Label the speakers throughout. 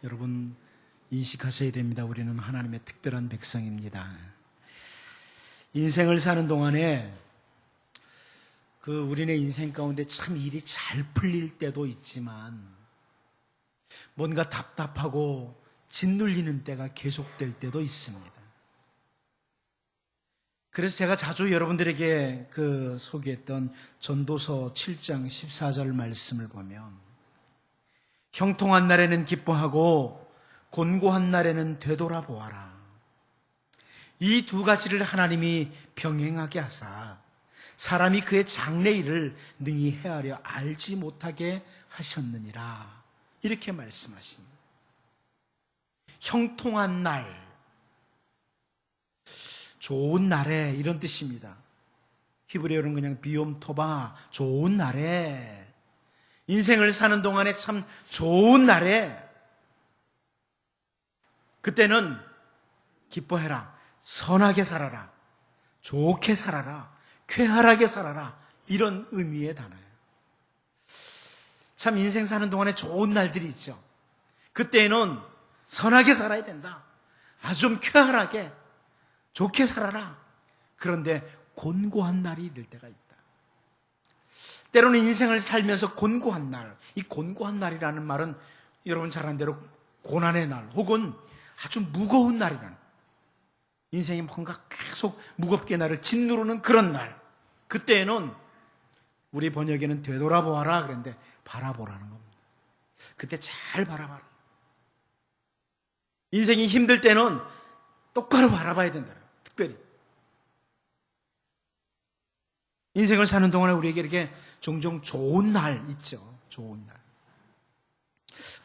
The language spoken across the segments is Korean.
Speaker 1: 여러분 인식하셔야 됩니다. 우리는 하나님의 특별한 백성입니다. 인생을 사는 동안에 우리네 인생 가운데 참 일이 잘 풀릴 때도 있지만 뭔가 답답하고 짓눌리는 때가 계속될 때도 있습니다. 그래서 제가 자주 여러분들에게 소개했던 전도서 7장 14절 말씀을 보면 형통한 날에는 기뻐하고 곤고한 날에는 되돌아보아라. 이 두 가지를 하나님이 병행하게 하사 사람이 그의 장래일을 능히 헤아려 알지 못하게 하셨느니라. 이렇게 말씀하십니다. 형통한 날, 좋은 날에 이런 뜻입니다. 히브리어는 그냥 비옴 토바, 좋은 날에, 인생을 사는 동안에 참 좋은 날에 그때는 기뻐해라, 선하게 살아라, 좋게 살아라, 쾌활하게 살아라, 이런 의미의 단어예요. 참 인생 사는 동안에 좋은 날들이 있죠. 그때는 선하게 살아야 된다. 아주 좀 쾌활하게 좋게 살아라. 그런데 곤고한 날이 될 때가 있다. 때로는 인생을 살면서 곤고한 날, 이 곤고한 날이라는 말은 여러분 잘 아는 대로 고난의 날 혹은 아주 무거운 날이라는, 인생이 뭔가 계속 무겁게 나를 짓누르는 그런 날, 그때에는 우리 번역에는 되돌아보아라 그랬는데 바라보라는 겁니다. 그때 잘 바라봐라. 인생이 힘들 때는 똑바로 바라봐야 된다. 특별히 인생을 사는 동안에 우리에게 이렇게 종종 좋은 날 있죠. 좋은 날.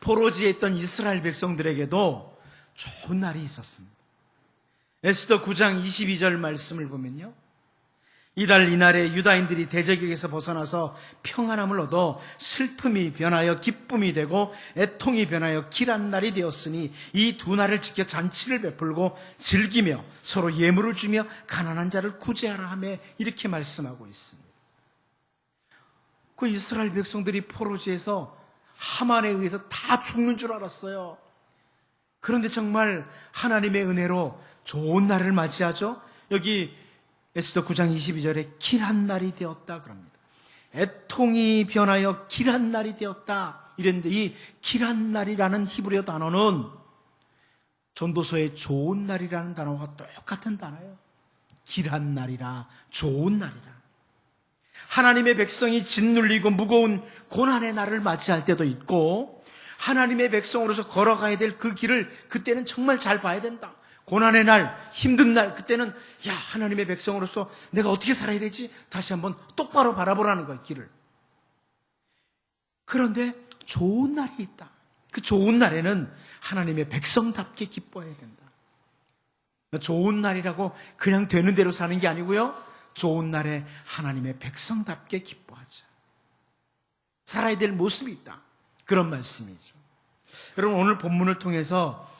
Speaker 1: 포로지에 있던 이스라엘 백성들에게도 좋은 날이 있었습니다. 에스더 9장 22절 말씀을 보면요, 이달 이날에 유다인들이 대적에게서 벗어나서 평안함을 얻어 슬픔이 변하여 기쁨이 되고 애통이 변하여 길한 날이 되었으니 이 두 날을 지켜 잔치를 베풀고 즐기며 서로 예물을 주며 가난한 자를 구제하라 하며 이렇게 말씀하고 있습니다. 그 이스라엘 백성들이 포로지에서 하만에 의해서 다 죽는 줄 알았어요. 그런데 정말 하나님의 은혜로 좋은 날을 맞이하죠. 여기 에스더 9장 22절에 길한 날이 되었다 그럽니다. 애통이 변하여 길한 날이 되었다 이랬는데, 이 길한 날이라는 히브리어 단어는 전도서의 좋은 날이라는 단어와 똑같은 단어예요. 길한 날이라, 좋은 날이라. 하나님의 백성이 짓눌리고 무거운 고난의 날을 맞이할 때도 있고, 하나님의 백성으로서 걸어가야 될 그 길을 그때는 정말 잘 봐야 된다. 고난의 날, 힘든 날, 그때는 야, 하나님의 백성으로서 내가 어떻게 살아야 되지? 다시 한번 똑바로 바라보라는 거예요, 길을. 그런데 좋은 날이 있다. 그 좋은 날에는 하나님의 백성답게 기뻐해야 된다. 좋은 날이라고 그냥 되는 대로 사는 게 아니고요, 좋은 날에 하나님의 백성답게 기뻐하자. 살아야 될 모습이 있다. 그런 말씀이죠. 여러분, 오늘 본문을 통해서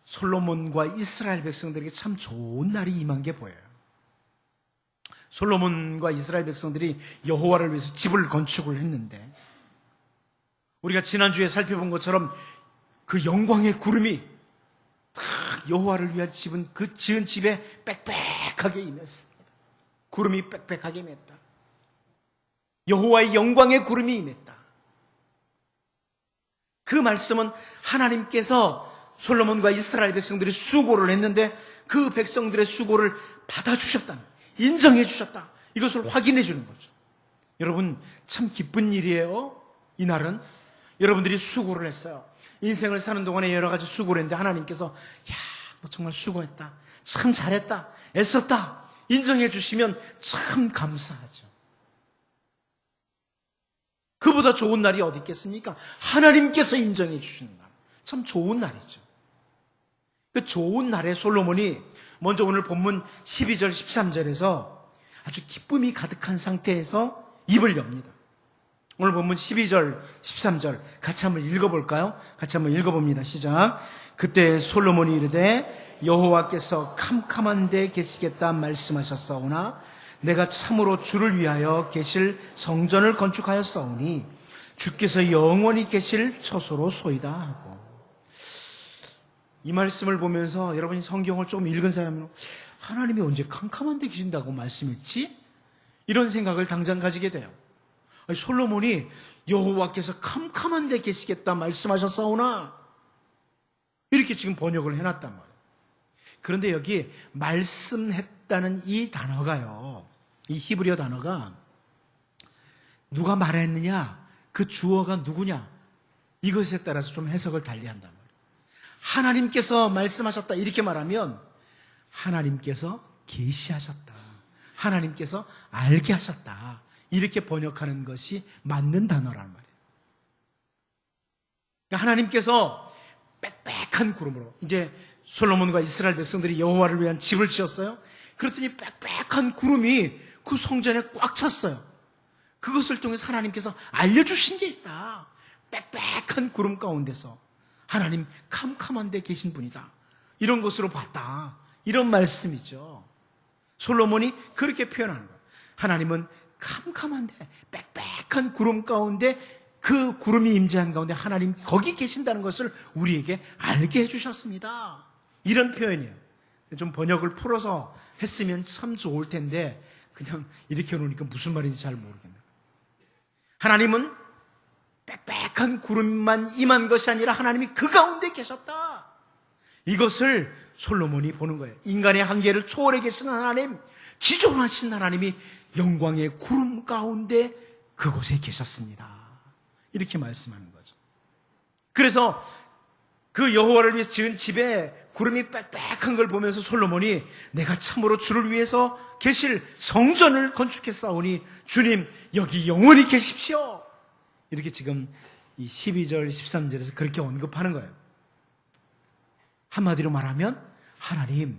Speaker 1: 솔로몬과 이스라엘 백성들에게 참 좋은 날이 임한 게 보여요. 솔로몬과 이스라엘 백성들이 여호와를 위해서 집을 건축을 했는데, 우리가 지난주에 살펴본 것처럼 그 영광의 구름이 딱 여호와를 위한 집은 그 지은 집에 빽빽하게 임했습니다. 구름이 빽빽하게 임했다. 여호와의 영광의 구름이 임했다. 그 말씀은 하나님께서 솔로몬과 이스라엘 백성들이 수고를 했는데 그 백성들의 수고를 받아주셨다, 인정해 주셨다, 이것을 확인해 주는 거죠. 여러분, 참 기쁜 일이에요. 이날은 여러분들이 수고를 했어요. 인생을 사는 동안에 여러 가지 수고를 했는데 하나님께서 야, 너 정말 수고했다, 참 잘했다, 애썼다 인정해 주시면 참 감사하죠. 그보다 좋은 날이 어디 있겠습니까? 하나님께서 인정해 주시는 날, 참 좋은 날이죠. 그 좋은 날에 솔로몬이 먼저 오늘 본문 12절 13절에서 아주 기쁨이 가득한 상태에서 입을 엽니다. 오늘 본문 12절 13절 같이 한번 읽어볼까요? 같이 한번 읽어봅니다. 시작. 그때 솔로몬이 이르되 여호와께서 캄캄한 데 계시겠다 말씀하셨사오나 내가 참으로 주를 위하여 계실 성전을 건축하였사오니 주께서 영원히 계실 처소로 소이다 하고, 이 말씀을 보면서 여러분이 성경을 좀 읽은 사람은 하나님이 언제 캄캄한 데 계신다고 말씀했지? 이런 생각을 당장 가지게 돼요. 아니, 솔로몬이 여호와께서 캄캄한 데 계시겠다 말씀하셨사오나 이렇게 지금 번역을 해놨단 말이에요. 그런데 여기 말씀했다는 이 단어가요, 이 히브리어 단어가 누가 말했느냐, 그 주어가 누구냐, 이것에 따라서 좀 해석을 달리한단 말이에요. 하나님께서 말씀하셨다 이렇게 말하면 하나님께서 계시하셨다, 하나님께서 알게 하셨다, 이렇게 번역하는 것이 맞는 단어란 말이에요. 그러니까 하나님께서 빽빽한 구름으로, 이제 솔로몬과 이스라엘 백성들이 여호와를 위한 집을 지었어요. 그랬더니 빽빽한 구름이 그 성전에 꽉 찼어요. 그것을 통해서 하나님께서 알려주신 게 있다. 빽빽한 구름 가운데서 하나님 캄캄한 데 계신 분이다, 이런 것으로 봤다, 이런 말씀이죠. 솔로몬이 그렇게 표현하는 거예요. 하나님은 캄캄한데 빽빽한 구름 가운데, 그 구름이 임재한 가운데 하나님 거기 계신다는 것을 우리에게 알게 해주셨습니다, 이런 표현이에요. 좀 번역을 풀어서 했으면 참 좋을 텐데 그냥 이렇게 해놓으니까 무슨 말인지 잘 모르겠네요. 하나님은 빽빽한 구름만 임한 것이 아니라 하나님이 그 가운데 계셨다, 이것을 솔로몬이 보는 거예요. 인간의 한계를 초월해 계신 하나님, 지존하신 하나님이 영광의 구름 가운데 그곳에 계셨습니다, 이렇게 말씀하는 거죠. 그래서 그 여호와를 위해서 지은 집에 구름이 빽빽한 걸 보면서 솔로몬이 내가 참으로 주를 위해서 계실 성전을 건축했사오니 주님 여기 영원히 계십시오, 이렇게 지금 이 12절 13절에서 그렇게 언급하는 거예요. 한마디로 말하면 하나님,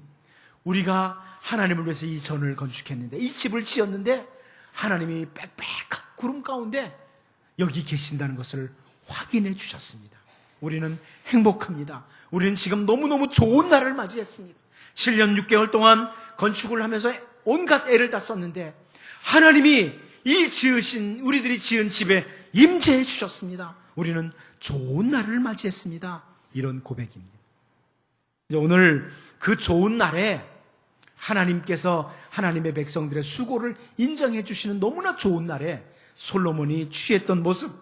Speaker 1: 우리가 하나님을 위해서 이 전을 건축했는데, 이 집을 지었는데 하나님이 빽빽한 구름 가운데 여기 계신다는 것을 확인해 주셨습니다. 우리는 행복합니다. 우리는 지금 너무너무 좋은 날을 맞이했습니다. 7년 6개월 동안 건축을 하면서 온갖 애를 다 썼는데 하나님이 이 지으신, 우리들이 지은 집에 임재해 주셨습니다. 우리는 좋은 날을 맞이했습니다, 이런 고백입니다. 이제 오늘 그 좋은 날에 하나님께서 하나님의 백성들의 수고를 인정해 주시는 너무나 좋은 날에 솔로몬이 취했던 모습,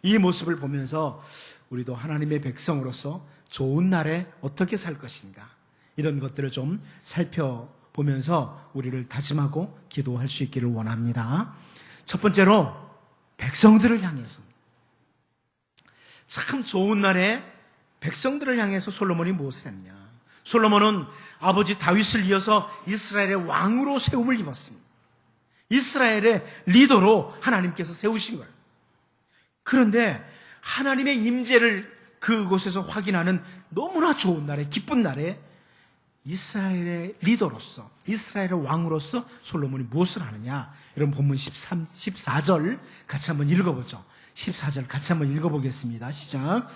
Speaker 1: 이 모습을 보면서 우리도 하나님의 백성으로서 좋은 날에 어떻게 살 것인가, 이런 것들을 좀 살펴보면서 우리를 다짐하고 기도할 수 있기를 원합니다. 첫 번째로 백성들을 향해서, 참 좋은 날에 백성들을 향해서 솔로몬이 무엇을 했냐. 솔로몬은 아버지 다윗을 이어서 이스라엘의 왕으로 세움을 입었습니다. 이스라엘의 리더로 하나님께서 세우신 거예요. 그런데 하나님의 임재를 그곳에서 확인하는 너무나 좋은 날에, 기쁜 날에 이스라엘의 리더로서, 이스라엘의 왕으로서 솔로몬이 무엇을 하느냐. 여러분 본문 14절 같이 한번 읽어보죠. 14절 같이 한번 읽어보겠습니다. 시작.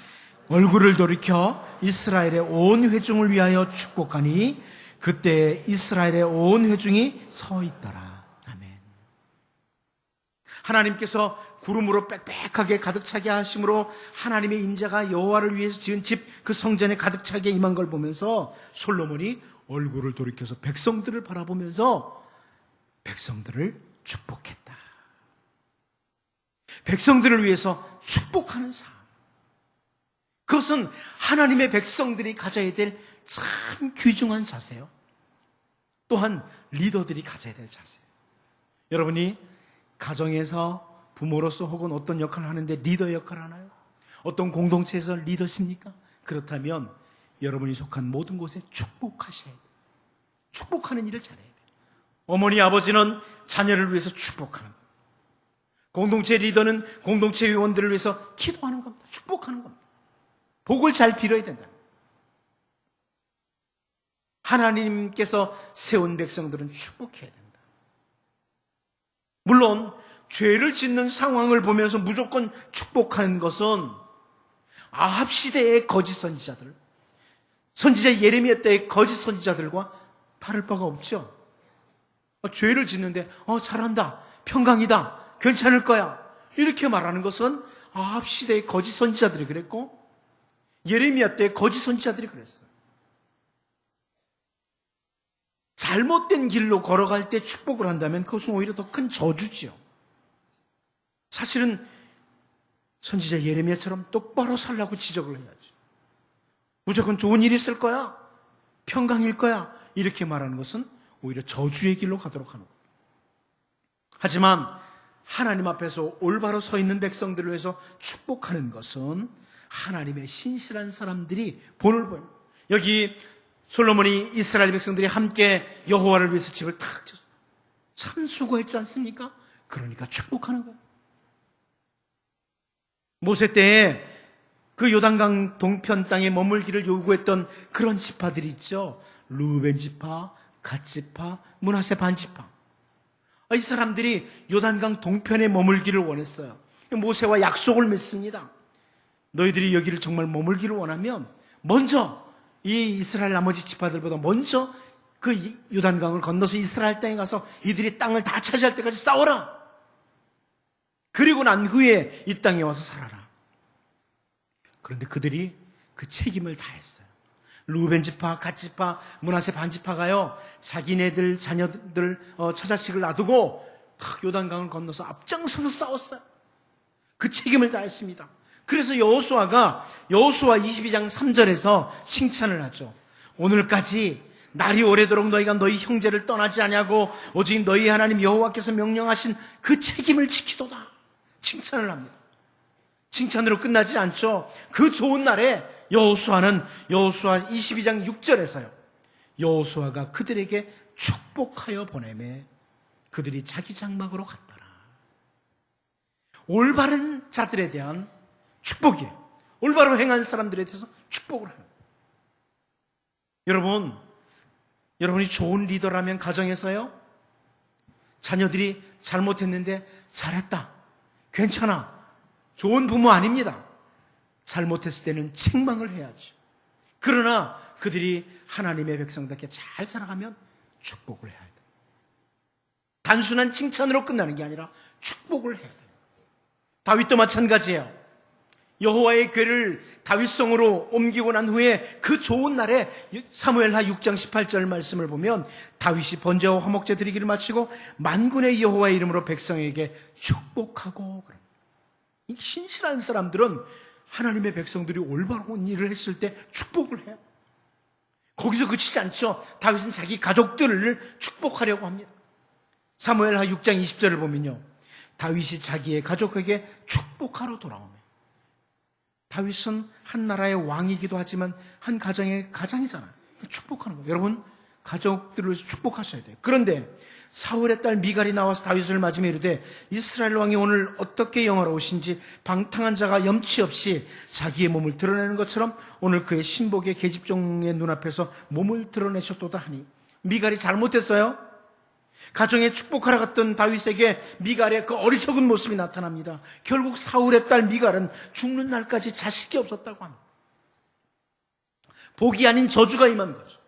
Speaker 1: 얼굴을 돌이켜 이스라엘의 온 회중을 위하여 축복하니 그때 이스라엘의 온 회중이 서 있더라. 아멘. 하나님께서 구름으로 빽빽하게 가득 차게 하심으로 하나님의 임재가 여호와를 위해서 지은 집, 그 성전에 가득 차게 임한 걸 보면서 솔로몬이 얼굴을 돌이켜서 백성들을 바라보면서 백성들을 축복했다. 백성들을 위해서 축복하는 삶, 그것은 하나님의 백성들이 가져야 될 참 귀중한 자세요. 또한 리더들이 가져야 될 자세요. 여러분이 가정에서 부모로서 혹은 어떤 역할을 하는데 리더 역할을 하나요? 어떤 공동체에서 리더십니까? 그렇다면 여러분이 속한 모든 곳에 축복하셔야 돼요. 축복하는 일을 잘해야 돼요. 어머니, 아버지는 자녀를 위해서 축복하는 겁니다. 공동체 리더는 공동체 회원들을 위해서 기도하는 겁니다. 축복하는 겁니다. 복을 잘 빌어야 된다. 하나님께서 세운 백성들은 축복해야 된다. 물론 죄를 짓는 상황을 보면서 무조건 축복하는 것은 아합 시대의 거짓 선지자들, 선지자 예레미야 때의 거짓 선지자들과 다를 바가 없죠. 죄를 짓는데 잘한다, 평강이다, 괜찮을 거야, 이렇게 말하는 것은 아합 시대의 거짓 선지자들이 그랬고 예레미야 때의 거짓 선지자들이 그랬어요. 잘못된 길로 걸어갈 때 축복을 한다면 그것은 오히려 더 큰 저주지요. 사실은 선지자 예레미야처럼 똑바로 살라고 지적을 해야지. 무조건 좋은 일이 있을 거야, 평강일 거야, 이렇게 말하는 것은 오히려 저주의 길로 가도록 하는 거예요. 하지만 하나님 앞에서 올바로 서 있는 백성들을 위해서 축복하는 것은 하나님의 신실한 사람들이 본을 보여요. 여기 솔로몬이 이스라엘 백성들이 함께 여호와를 위해서 집을 탁 쳤어요. 참 수고했지 않습니까? 그러니까 축복하는 거예요. 모세 때에 그 요단강 동편 땅에 머물기를 요구했던 그런 지파들이 있죠. 르우벤 지파, 갓 지파, 므낫세 반 지파. 이 사람들이 요단강 동편에 머물기를 원했어요. 모세와 약속을 맺습니다. 너희들이 여기를 정말 머물기를 원하면 먼저 이 이스라엘 나머지 지파들보다 먼저 그 요단강을 건너서 이스라엘 땅에 가서 이들이 땅을 다 차지할 때까지 싸워라. 그리고 난 후에 이 땅에 와서 살아라. 그런데 그들이 그 책임을 다했어요. 르우벤 지파, 갓 지파, 므낫세 반 지파가요, 자기네들 자녀들 처자식을 놔두고 탁 요단강을 건너서 앞장서서 싸웠어요. 그 책임을 다했습니다. 그래서 여호수아 22장 3절에서 칭찬을 하죠. 오늘까지 날이 오래도록 너희가 너희 형제를 떠나지 아니하고 오직 너희 하나님 여호와께서 명령하신 그 책임을 지키도다. 칭찬을 합니다. 칭찬으로 끝나지 않죠. 그 좋은 날에 여호수아 22장 6절에서요. 여호수아가 그들에게 축복하여 보내매 그들이 자기 장막으로 갔더라. 올바른 자들에 대한 축복이에요. 올바로 행한 사람들에 대해서 축복을 하는 거예요. 여러분이 좋은 리더라면 가정에서요, 자녀들이 잘못했는데 잘했다, 괜찮아, 좋은 부모 아닙니다. 잘못했을 때는 책망을 해야죠. 그러나 그들이 하나님의 백성답게 잘 살아가면 축복을 해야 돼요. 단순한 칭찬으로 끝나는 게 아니라 축복을 해야 돼요. 다윗도 마찬가지예요. 여호와의 궤를 다윗성으로 옮기고 난 후에 그 좋은 날에 사무엘하 6장 18절 말씀을 보면 다윗이 번제와 화목제 드리기를 마치고 만군의 여호와의 이름으로 백성에게 축복하고, 이 신실한 사람들은 하나님의 백성들이 올바른 일을 했을 때 축복을 해요. 거기서 그치지 않죠. 다윗은 자기 가족들을 축복하려고 합니다. 사무엘하 6장 20절을 보면요, 다윗이 자기의 가족에게 축복하러 돌아옵니다. 다윗은 한 나라의 왕이기도 하지만 한 가정의 가장이잖아요. 축복하는 거예요. 여러분, 가족들을 위해서 축복하셔야 돼요. 그런데 사울의 딸 미갈이 나와서 다윗을 맞으며 이르되 이스라엘 왕이 오늘 어떻게 영화로우신지 방탕한 자가 염치 없이 자기의 몸을 드러내는 것처럼 오늘 그의 신복의 계집종의 눈앞에서 몸을 드러내셨도다 하니, 미갈이 잘못했어요. 가정에 축복하러 갔던 다윗에게 미갈의 그 어리석은 모습이 나타납니다. 결국 사울의 딸 미갈은 죽는 날까지 자식이 없었다고 합니다. 복이 아닌 저주가 임한 거죠.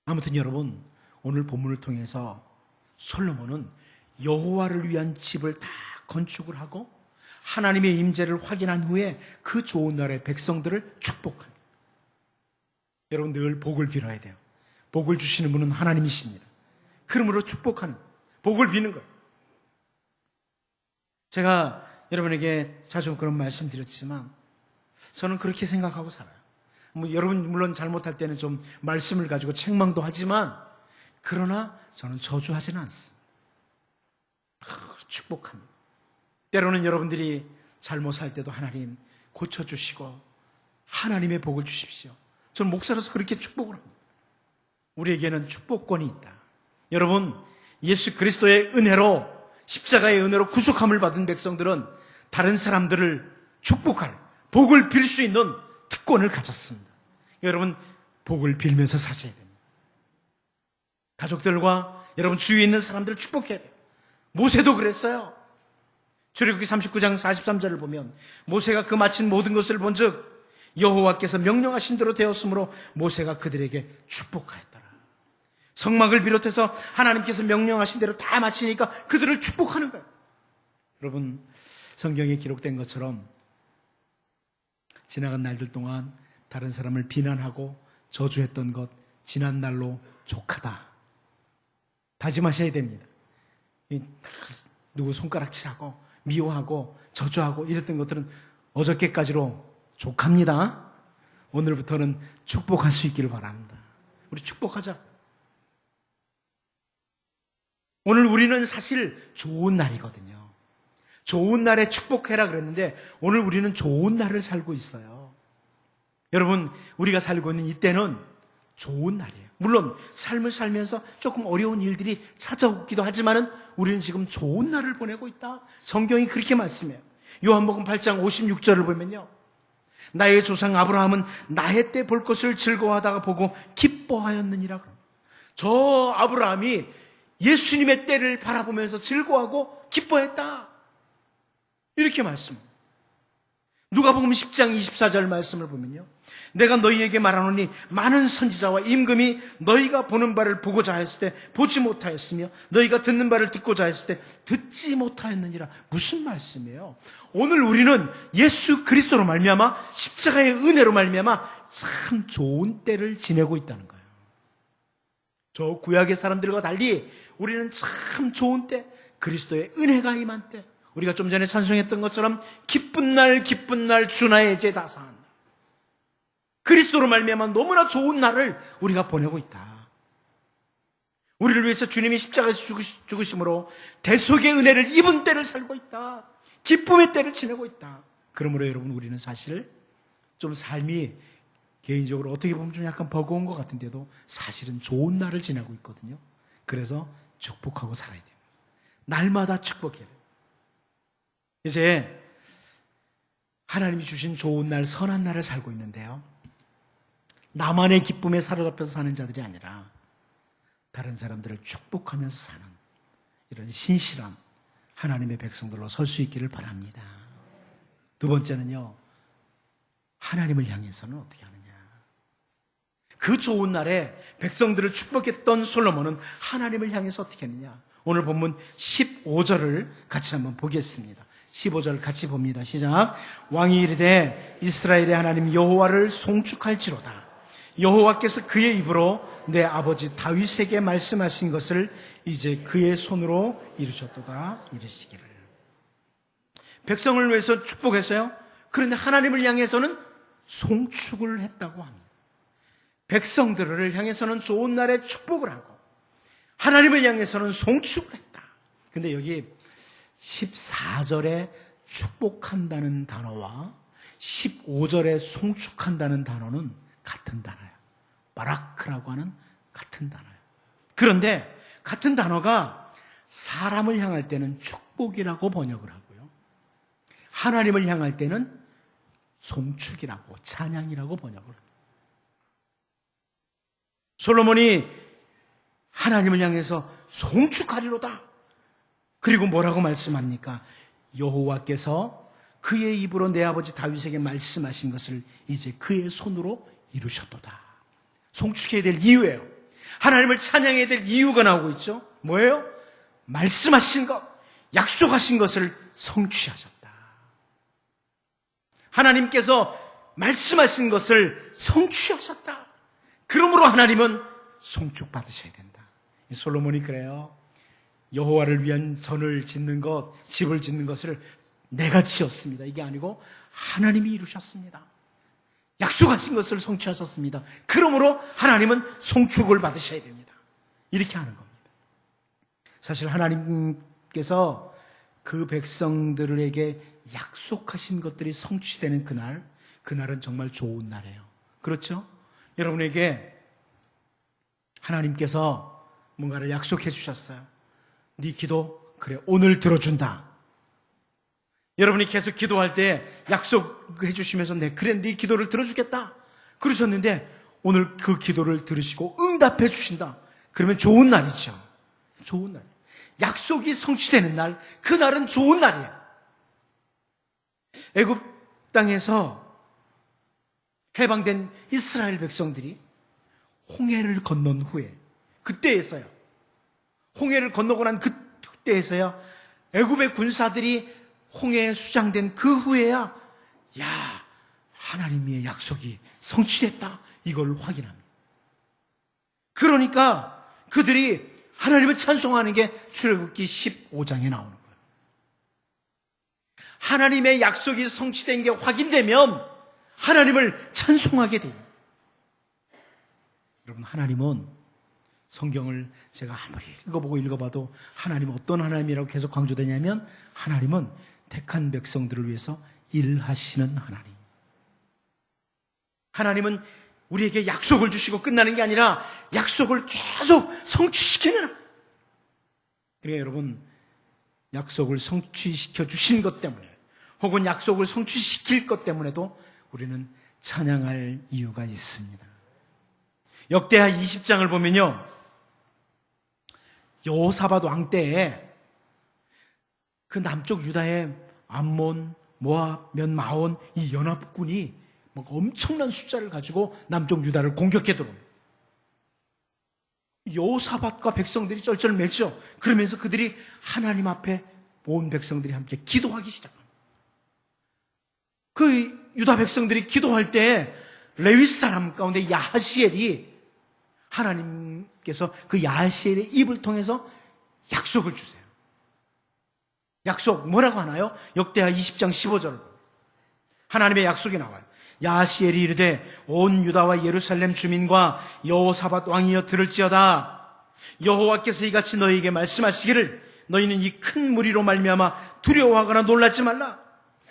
Speaker 1: 아무튼 여러분, 오늘 본문을 통해서 솔로몬은 여호와를 위한 집을 다 건축을 하고 하나님의 임재를 확인한 후에 그 좋은 날의 백성들을 축복합니다. 여러분, 늘 복을 빌어야 돼요. 복을 주시는 분은 하나님이십니다. 그러므로 축복하는, 복을 비는 거예요. 제가 여러분에게 자주 그런 말씀 드렸지만 저는 그렇게 생각하고 살아요. 여러분 물론 잘못할 때는 좀 말씀을 가지고 책망도 하지만, 그러나 저는 저주하지는 않습니다. 축복합니다. 때로는 여러분들이 잘못 살 때도 하나님 고쳐주시고 하나님의 복을 주십시오. 저는 목사로서 그렇게 축복을 합니다. 우리에게는 축복권이 있다. 여러분, 예수 그리스도의 은혜로, 십자가의 은혜로 구속함을 받은 백성들은 다른 사람들을 축복할, 복을 빌 수 있는 특권을 가졌습니다. 여러분, 복을 빌면서 사셔야 됩니다. 가족들과 여러분 주위에 있는 사람들을 축복해야 돼요. 모세도 그랬어요. 출애굽기 39장 43절을 보면 모세가 그 마친 모든 것을 본즉 여호와께서 명령하신 대로 되었으므로 모세가 그들에게 축복하였더라. 성막을 비롯해서 하나님께서 명령하신 대로 다 마치니까 그들을 축복하는 거예요. 여러분, 성경에 기록된 것처럼 지나간 날들 동안 다른 사람을 비난하고 저주했던 것, 지난 날로 족하다. 다짐하셔야 됩니다. 누구 손가락질하고 미워하고 저주하고 이랬던 것들은 어저께까지로 족합니다. 오늘부터는 축복할 수 있기를 바랍니다. 우리 축복하자. 오늘 우리는 사실 좋은 날이거든요. 좋은 날에 축복해라 그랬는데 오늘 우리는 좋은 날을 살고 있어요. 여러분, 우리가 살고 있는 이때는 좋은 날이에요. 물론 삶을 살면서 조금 어려운 일들이 찾아오기도 하지만은 우리는 지금 좋은 날을 보내고 있다. 성경이 그렇게 말씀해요. 요한복음 8장 56절을 보면요, 나의 조상 아브라함은 나의 때 볼 것을 즐거워하다가 보고 기뻐하였느니라. 저 아브라함이 예수님의 때를 바라보면서 즐거워하고 기뻐했다. 이렇게 말씀합니다. 누가복음 10장 24절 말씀을 보면요, 내가 너희에게 말하노니 많은 선지자와 임금이 너희가 보는 바를 보고자 하였을 때 보지 못하였으며 너희가 듣는 바를 듣고자 하였을 때 듣지 못하였느니라. 무슨 말씀이에요? 오늘 우리는 예수 그리스도로 말미암아 십자가의 은혜로 말미암아 참 좋은 때를 지내고 있다는 거예요. 저 구약의 사람들과 달리 우리는 참 좋은 때, 그리스도의 은혜가 임한 때, 우리가 좀 전에 찬송했던 것처럼 기쁜 날 기쁜 날 주 나의 제다산, 그리스도로 말미암아 너무나 좋은 날을 우리가 보내고 있다. 우리를 위해서 주님이 십자가에서 죽으심으로 대속의 은혜를 입은 때를 살고 있다. 기쁨의 때를 지내고 있다. 그러므로 여러분, 우리는 사실 좀 삶이 개인적으로 어떻게 보면 좀 약간 버거운 것 같은데도 사실은 좋은 날을 지내고 있거든요. 그래서 축복하고 살아야 돼요. 날마다 축복해야 돼요. 이제 하나님이 주신 좋은 날, 선한 날을 살고 있는데요, 나만의 기쁨에 사로잡혀서 사는 자들이 아니라 다른 사람들을 축복하면서 사는 이런 신실한 하나님의 백성들로 설 수 있기를 바랍니다. 두 번째는요, 하나님을 향해서는 어떻게 하느냐. 그 좋은 날에 백성들을 축복했던 솔로몬은 하나님을 향해서 어떻게 했느냐. 오늘 본문 15절을 같이 한번 보겠습니다. 15절 같이 봅니다. 시작. 왕이 이르되 이스라엘의 하나님 여호와를 송축할지로다. 여호와께서 그의 입으로 내 아버지 다윗에게 말씀하신 것을 이제 그의 손으로 이루셨도다. 이르시기를. 백성을 위해서 축복했어요. 그런데 하나님을 향해서는 송축을 했다고 합니다. 백성들을 향해서는 좋은 날에 축복을 하고 하나님을 향해서는 송축을 했다. 근데 여기 14절에 축복한다는 단어와 15절에 송축한다는 단어는 같은 단어예요. 바라크라고 하는 같은 단어예요. 그런데 같은 단어가 사람을 향할 때는 축복이라고 번역을 하고요, 하나님을 향할 때는 송축이라고, 찬양이라고 번역을 합니다. 솔로몬이 하나님을 향해서 송축하리로다. 그리고 뭐라고 말씀합니까? 여호와께서 그의 입으로 내 아버지 다윗에게 말씀하신 것을 이제 그의 손으로 이루셨도다. 송축해야 될 이유예요. 하나님을 찬양해야 될 이유가 나오고 있죠. 뭐예요? 말씀하신 것, 약속하신 것을 성취하셨다. 하나님께서 말씀하신 것을 성취하셨다. 그러므로 하나님은 송축 받으셔야 된다. 솔로몬이 그래요. 여호와를 위한 전을 짓는 것, 집을 짓는 것을 내가 지었습니다. 이게 아니고 하나님이 이루셨습니다. 약속하신 것을 성취하셨습니다. 그러므로 하나님은 송축을 받으셔야 됩니다. 이렇게 하는 겁니다. 사실 하나님께서 그 백성들에게 약속하신 것들이 성취되는 그날, 그날은 정말 좋은 날이에요. 그렇죠? 여러분에게 하나님께서 뭔가를 약속해 주셨어요. 네 기도, 그래, 오늘 들어준다. 여러분이 계속 기도할 때 약속해 주시면서 그래, 네 기도를 들어주겠다 그러셨는데 오늘 그 기도를 들으시고 응답해 주신다. 그러면 좋은 날이죠. 좋은 날. 약속이 성취되는 날, 그 날은 좋은 날이에요. 애굽 땅에서 해방된 이스라엘 백성들이 홍해를 건넌 후에, 그때에서야, 홍해를 건너고 난 그때에서야 애굽의 군사들이 홍해에 수장된 그 후에야, 야, 하나님의 약속이 성취됐다, 이걸 확인합니다. 그러니까 그들이 하나님을 찬송하는 게 출애굽기 15장에 나오는 거예요. 하나님의 약속이 성취된 게 확인되면 하나님을 찬송하게 돼요. 여러분, 하나님은 성경을 제가 아무리 읽어봐도 하나님은 어떤 하나님이라고 계속 강조되냐면 하나님은 택한 백성들을 위해서 일하시는 하나님. 하나님은 우리에게 약속을 주시고 끝나는 게 아니라 약속을 계속 성취시키는. 그러니까 여러분, 약속을 성취시켜 주신 것 때문에 혹은 약속을 성취시킬 것 때문에도 우리는 찬양할 이유가 있습니다. 역대하 20장을 보면요, 여호사밧 왕 때에 그 남쪽 유다의 암몬, 모압, 면마온 이 연합군이 막 엄청난 숫자를 가지고 남쪽 유다를 공격해 들어옵니다. 여호사밧과 백성들이 쩔쩔매죠. 그러면서 그들이 하나님 앞에 온 백성들이 함께 기도하기 시작합니다. 그 유다 백성들이 기도할 때 레위 사람 가운데 야하시엘이 하나님께서 그 야하시엘의 입을 통해서 약속을 주세요. 약속 뭐라고 하나요? 역대하 20장 15절 하나님의 약속이 나와요. 야하시엘이 이르되 온 유다와 예루살렘 주민과 여호사밧 왕이여 들을지어다. 여호와께서 이같이 너희에게 말씀하시기를 너희는 이 큰 무리로 말미암아 두려워하거나 놀라지 말라.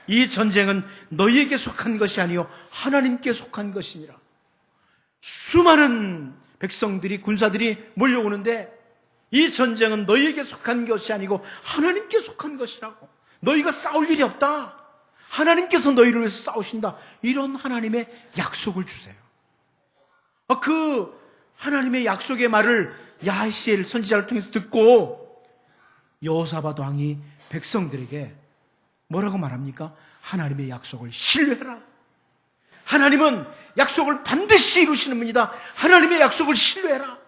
Speaker 1: 이 전쟁은 너희에게 속한 것이 아니요 하나님께 속한 것이니라. 수많은 백성들이 군사들이 몰려오는데 이 전쟁은 너희에게 속한 것이 아니고 하나님께 속한 것이라고. 너희가 싸울 일이 없다. 하나님께서 너희를 위해서 싸우신다. 이런 하나님의 약속을 주세요. 그 하나님의 약속의 말을 야하시엘 선지자를 통해서 듣고 여호사밧 왕이 백성들에게 뭐라고 말합니까? 하나님의 약속을 신뢰해라. 하나님은 약속을 반드시 이루시는 분이다. 하나님의 약속을 신뢰해라.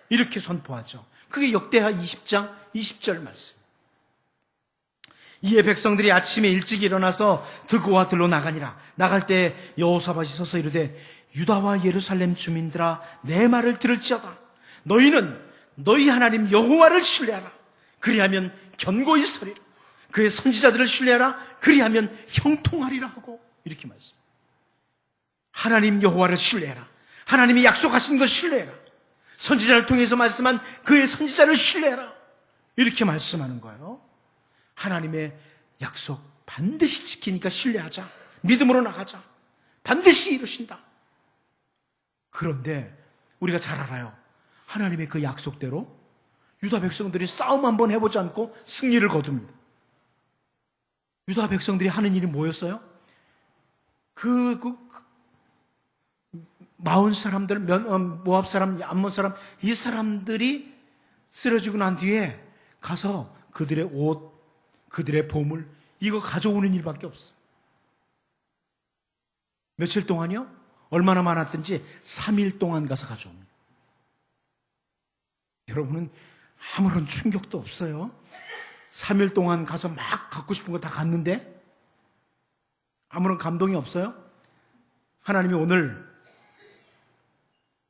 Speaker 1: 이렇게 선포하죠. 그게 역대하 20장 20절 말씀. 이에 백성들이 아침에 일찍 일어나서 드고와 들로 나가니라. 나갈 때 여호사밧이 서서 이르되 유다와 예루살렘 주민들아 내 말을 들을지어다. 너희는 너희 하나님 여호와를 신뢰하라. 그리하면 견고히 서리라. 그의 선지자들을 신뢰하라. 그리하면 형통하리라 하고 이렇게 말씀. 하나님 여호와를 신뢰해라. 하나님이 약속하신 것 신뢰해라. 선지자를 통해서 말씀한 그의 선지자를 신뢰해라. 이렇게 말씀하는 거예요. 하나님의 약속 반드시 지키니까 신뢰하자. 믿음으로 나가자. 반드시 이루신다. 그런데 우리가 잘 알아요. 하나님의 그 약속대로 유다 백성들이 싸움 한번 해보지 않고 승리를 거둡니다. 유다 백성들이 하는 일이 뭐였어요? 마온 사람들, 모압 사람, 암몬 사람, 이 사람들이 쓰러지고 난 뒤에 가서 그들의 옷, 그들의 보물, 이거 가져오는 일밖에 없어. 며칠 동안이요? 얼마나 많았든지 3일 동안 가서 가져옵니다. 여러분은 아무런 충격도 없어요. 3일 동안 가서 막 갖고 싶은 거 다 갔는데 아무런 감동이 없어요? 하나님이 오늘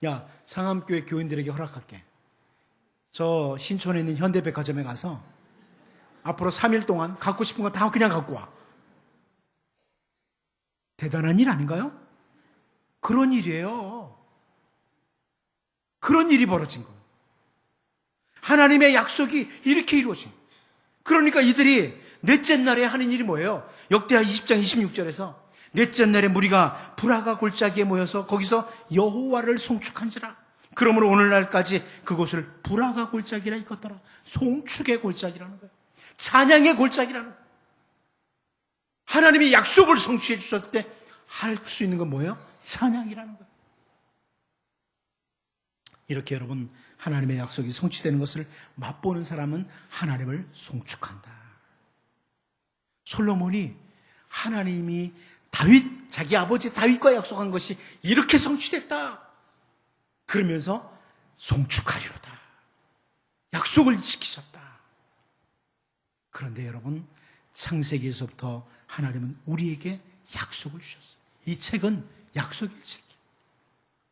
Speaker 1: 야, 상암교회 교인들에게 허락할게. 저 신촌에 있는 현대백화점에 가서 앞으로 3일 동안 갖고 싶은 거 다 그냥 갖고 와. 대단한 일 아닌가요? 그런 일이에요. 그런 일이 벌어진 거예요. 하나님의 약속이 이렇게 이루어진 거예요. 그러니까 이들이 넷째 날에 하는 일이 뭐예요? 역대하 20장 26절에서 넷째 날에 무리가 브라가 골짜기에 모여서 거기서 여호와를 송축한지라. 그러므로 오늘날까지 그곳을 브라가 골짜기라 일컫더라. 송축의 골짜기라는 거예요. 찬양의 골짜기라는 거예요. 하나님이 약속을 성취해 주셨을 때 할 수 있는 건 뭐예요? 찬양이라는 거예요. 이렇게 여러분, 하나님의 약속이 성취되는 것을 맛보는 사람은 하나님을 송축한다. 솔로몬이 하나님이 자기 아버지 다윗과 약속한 것이 이렇게 성취됐다. 그러면서 송축하리로다. 약속을 지키셨다. 그런데 여러분, 창세기에서부터 하나님은 우리에게 약속을 주셨어요. 이 책은 약속의 책이에요.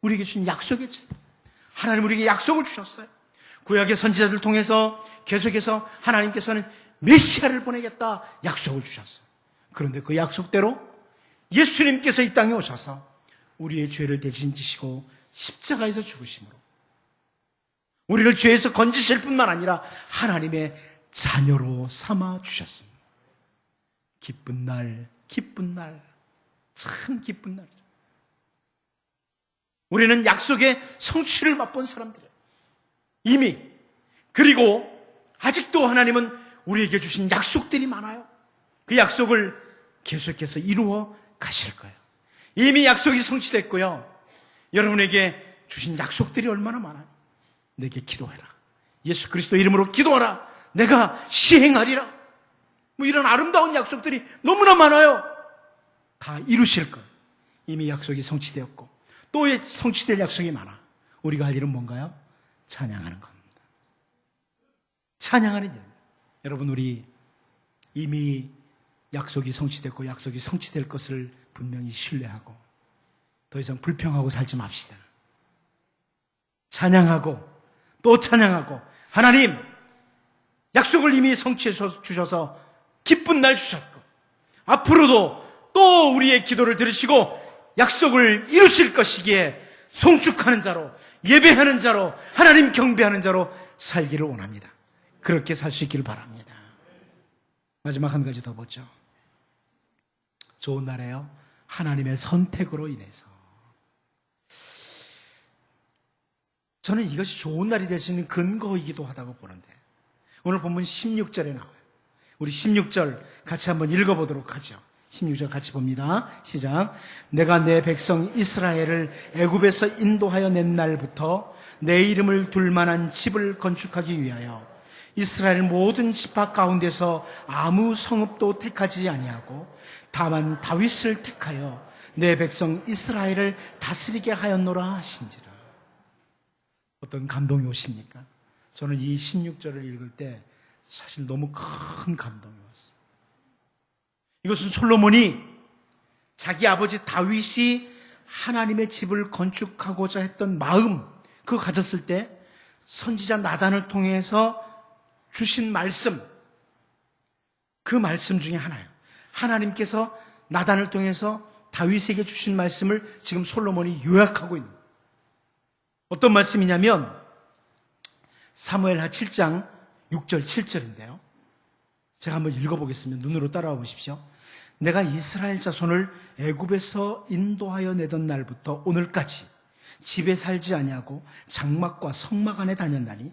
Speaker 1: 우리에게 주신 약속의 책. 하나님 우리에게 약속을 주셨어요. 구약의 선지자들 통해서 계속해서 하나님께서는 메시아를 보내겠다 약속을 주셨어요. 그런데 그 약속대로 예수님께서 이 땅에 오셔서 우리의 죄를 대신 지시고 십자가에서 죽으심으로 우리를 죄에서 건지실 뿐만 아니라 하나님의 자녀로 삼아 주셨습니다. 기쁜 날, 기쁜 날, 참 기쁜 날이죠. 우리는 약속의 성취를 맛본 사람들이에요. 이미. 그리고 아직도 하나님은 우리에게 주신 약속들이 많아요. 그 약속을 계속해서 이루어 가실 거예요. 이미 약속이 성취됐고요. 여러분에게 주신 약속들이 얼마나 많아요. 내게 기도해라. 예수 그리스도 이름으로 기도하라. 내가 시행하리라. 뭐 이런 아름다운 약속들이 너무나 많아요. 다 이루실 거예요. 이미 약속이 성취되었고 또 성취될 약속이 많아. 우리가 할 일은 뭔가요? 찬양하는 겁니다. 찬양하는 일. 여러분 우리 이미 약속이 성취됐고 약속이 성취될 것을 분명히 신뢰하고 더 이상 불평하고 살지 맙시다. 찬양하고 또 찬양하고 하나님 약속을 이미 성취해 주셔서 기쁜 날 주셨고 앞으로도 또 우리의 기도를 들으시고 약속을 이루실 것이기에 송축하는 자로 예배하는 자로 하나님 경배하는 자로 살기를 원합니다. 그렇게 살 수 있기를 바랍니다. 마지막 한 가지 더 보죠. 좋은 날에요. 하나님의 선택으로 인해서 저는 이것이 좋은 날이 될 수 있는 근거이기도 하다고 보는데 오늘 본문 16절에 나와요. 우리 16절 같이 한번 읽어보도록 하죠. 16절 같이 봅니다. 시작. 내가 내 백성 이스라엘을 애굽에서 인도하여 낸 날부터 내 이름을 둘 만한 집을 건축하기 위하여 이스라엘 모든 지파 가운데서 아무 성읍도 택하지 아니하고 다만 다윗을 택하여 내 백성 이스라엘을 다스리게 하였노라 하신지라. 어떤 감동이 오십니까? 저는 이 16절을 읽을 때 사실 너무 큰 감동이 왔어요. 이것은 솔로몬이 자기 아버지 다윗이 하나님의 집을 건축하고자 했던 마음, 그거 가졌을 때 선지자 나단을 통해서 주신 말씀, 그 말씀 중에 하나예요. 하나님께서 나단을 통해서 다윗에게 주신 말씀을 지금 솔로몬이 요약하고 있는 거예요. 어떤 말씀이냐면 사무엘하 7장 6절 7절인데요. 제가 한번 읽어보겠습니다. 눈으로 따라와 보십시오. 내가 이스라엘 자손을 애굽에서 인도하여 내던 날부터 오늘까지 집에 살지 아니하고 장막과 성막 안에 다녔나니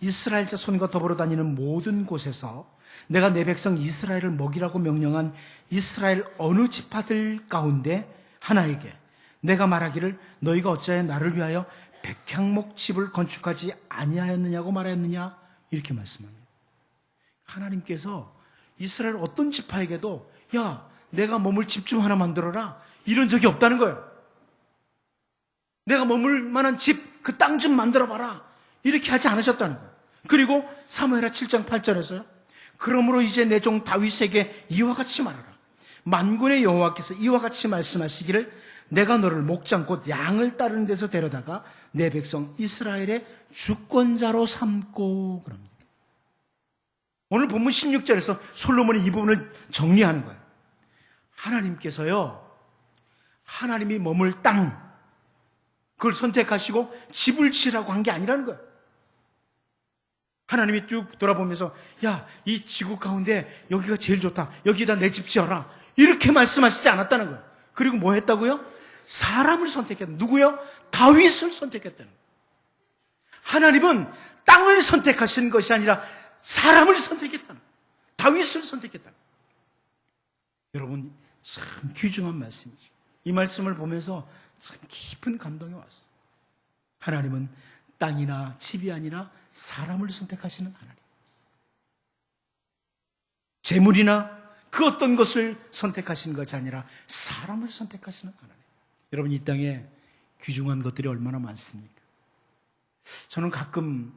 Speaker 1: 이스라엘 자손과 더불어 다니는 모든 곳에서 내가 내 백성 이스라엘을 먹이라고 명령한 이스라엘 어느 지파들 가운데 하나에게 내가 말하기를 너희가 어찌하여 나를 위하여 백향목 집을 건축하지 아니하였느냐고 말하였느냐 이렇게 말씀합니다. 하나님께서 이스라엘 어떤 지파에게도 야 내가 머물 집 좀 하나 만들어라 이런 적이 없다는 거예요. 내가 머물 만한 집 그 땅 좀 만들어봐라 이렇게 하지 않으셨다는 거예요. 그리고 사무엘하 7장 8절에서요. 그러므로 이제 내 종 다윗에게 이와 같이 말하라. 만군의 여호와께서 이와 같이 말씀하시기를 내가 너를 목장 곧 양을 따르는 데서 데려다가 내 백성 이스라엘의 주권자로 삼고 그럽니다. 오늘 본문 16절에서 솔로몬이 이 부분을 정리하는 거예요. 하나님께서요, 하나님이 머물 땅, 그걸 선택하시고 집을 지으라고 한 게 아니라는 거예요. 하나님이 쭉 돌아보면서 야, 이 지구 가운데 여기가 제일 좋다. 여기다 내 집 지어라. 이렇게 말씀하시지 않았다는 거예요. 그리고 뭐 했다고요? 사람을 선택했다. 누구요? 다윗을 선택했다는 거예요. 하나님은 땅을 선택하신 것이 아니라 사람을 선택했다는 거예요. 다윗을 선택했다는 거예요. 여러분 참 귀중한 말씀이죠. 이 말씀을 보면서 참 깊은 감동이 왔어요. 하나님은 땅이나 집이 아니라 사람을 선택하시는 하나님. 재물이나 그 어떤 것을 선택하시는 것이 아니라 사람을 선택하시는 하나님. 여러분 이 땅에 귀중한 것들이 얼마나 많습니까? 저는 가끔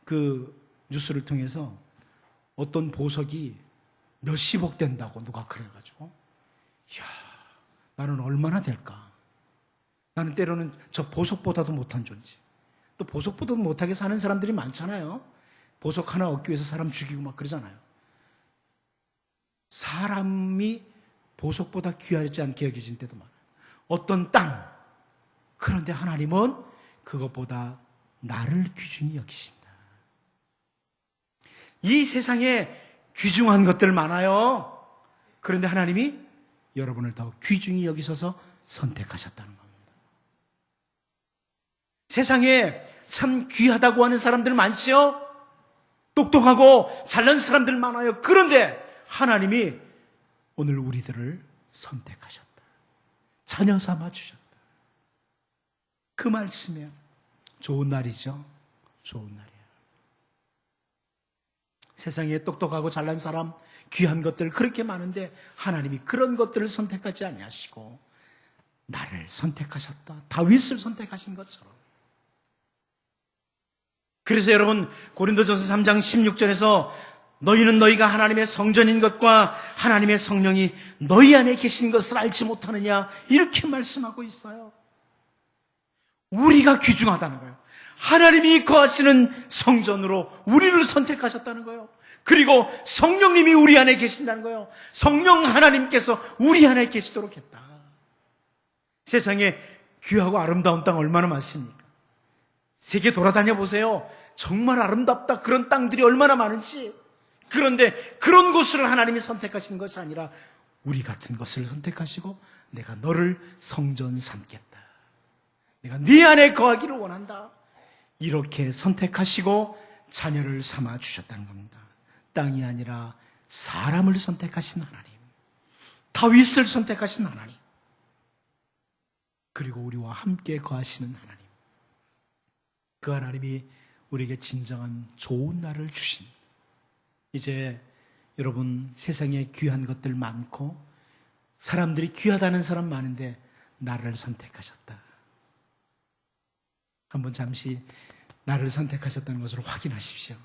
Speaker 1: 그 뉴스를 통해서 어떤 보석이 몇십억 된다고 누가 그래가지고 이야 나는 얼마나 될까? 나는 때로는 저 보석보다도 못한 존재. 또 보석보다 못하게 사는 사람들이 많잖아요. 보석 하나 얻기 위해서 사람 죽이고 막 그러잖아요. 사람이 보석보다 귀하지 않게 여겨진 때도 많아요. 어떤 땅, 그런데 하나님은 그것보다 나를 귀중히 여기신다. 이 세상에 귀중한 것들 많아요. 그런데 하나님이 여러분을 더 귀중히 여기셔서 선택하셨다는 겁니다. 세상에 참 귀하다고 하는 사람들 많지요? 똑똑하고 잘난 사람들 많아요. 그런데 하나님이 오늘 우리들을 선택하셨다. 자녀 삼아 주셨다. 그 말씀이야. 좋은 날이죠. 좋은 날이야. 세상에 똑똑하고 잘난 사람, 귀한 것들 그렇게 많은데 하나님이 그런 것들을 선택하지 아니하시고 나를 선택하셨다. 다윗을 선택하신 것처럼. 그래서 여러분 고린도전서 3장 16절에서 너희는 너희가 하나님의 성전인 것과 하나님의 성령이 너희 안에 계신 것을 알지 못하느냐 이렇게 말씀하고 있어요. 우리가 귀중하다는 거예요. 하나님이 거하시는 성전으로 우리를 선택하셨다는 거예요. 그리고 성령님이 우리 안에 계신다는 거예요. 성령 하나님께서 우리 안에 계시도록 했다. 세상에 귀하고 아름다운 땅 얼마나 많습니까? 세계 돌아다녀 보세요. 정말 아름답다 그런 땅들이 얼마나 많은지. 그런데 그런 곳을 하나님이 선택하시는 것이 아니라 우리 같은 것을 선택하시고 내가 너를 성전 삼겠다. 내가 네 안에 거하기를 원한다. 이렇게 선택하시고 자녀를 삼아 주셨다는 겁니다. 땅이 아니라 사람을 선택하신 하나님, 다윗을 선택하신 하나님, 그리고 우리와 함께 거하시는 하나님, 그 하나님이 우리에게 진정한 좋은 날을 주신, 이제 여러분 세상에 귀한 것들 많고 사람들이 귀하다는 사람 많은데 나를 선택하셨다. 한번 잠시 나를 선택하셨다는 것을 확인하십시오.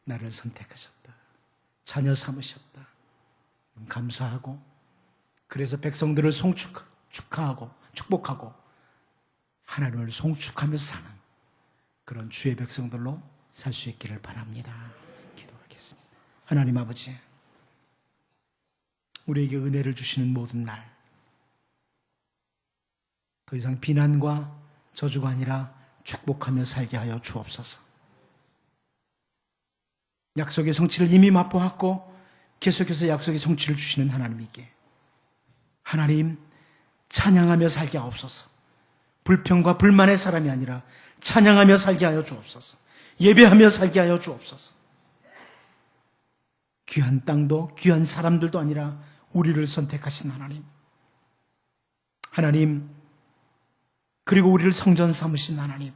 Speaker 1: 나를 선택하셨다. 자녀 삼으셨다. 감사하고, 그래서 백성들을 축하하고 축복하고 하나님을 송축하며 사는 그런 주의 백성들로 살 수 있기를 바랍니다. 기도하겠습니다. 하나님 아버지, 우리에게 은혜를 주시는 모든 날, 더 이상 비난과 저주가 아니라 축복하며 살게 하여 주옵소서. 약속의 성취를 이미 맛보았고 계속해서 약속의 성취를 주시는 하나님께 하나님 찬양하며 살게 하옵소서. 불평과 불만의 사람이 아니라 찬양하며 살게 하여 주옵소서. 예배하며 살게 하여 주옵소서. 귀한 땅도 귀한 사람들도 아니라 우리를 선택하신 하나님, 하나님, 그리고 우리를 성전 삼으신 하나님,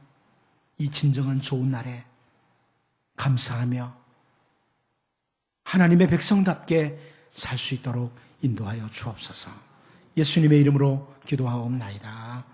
Speaker 1: 이 진정한 좋은 날에 감사하며 하나님의 백성답게 살 수 있도록 인도하여 주옵소서. 예수님의 이름으로 기도하옵나이다.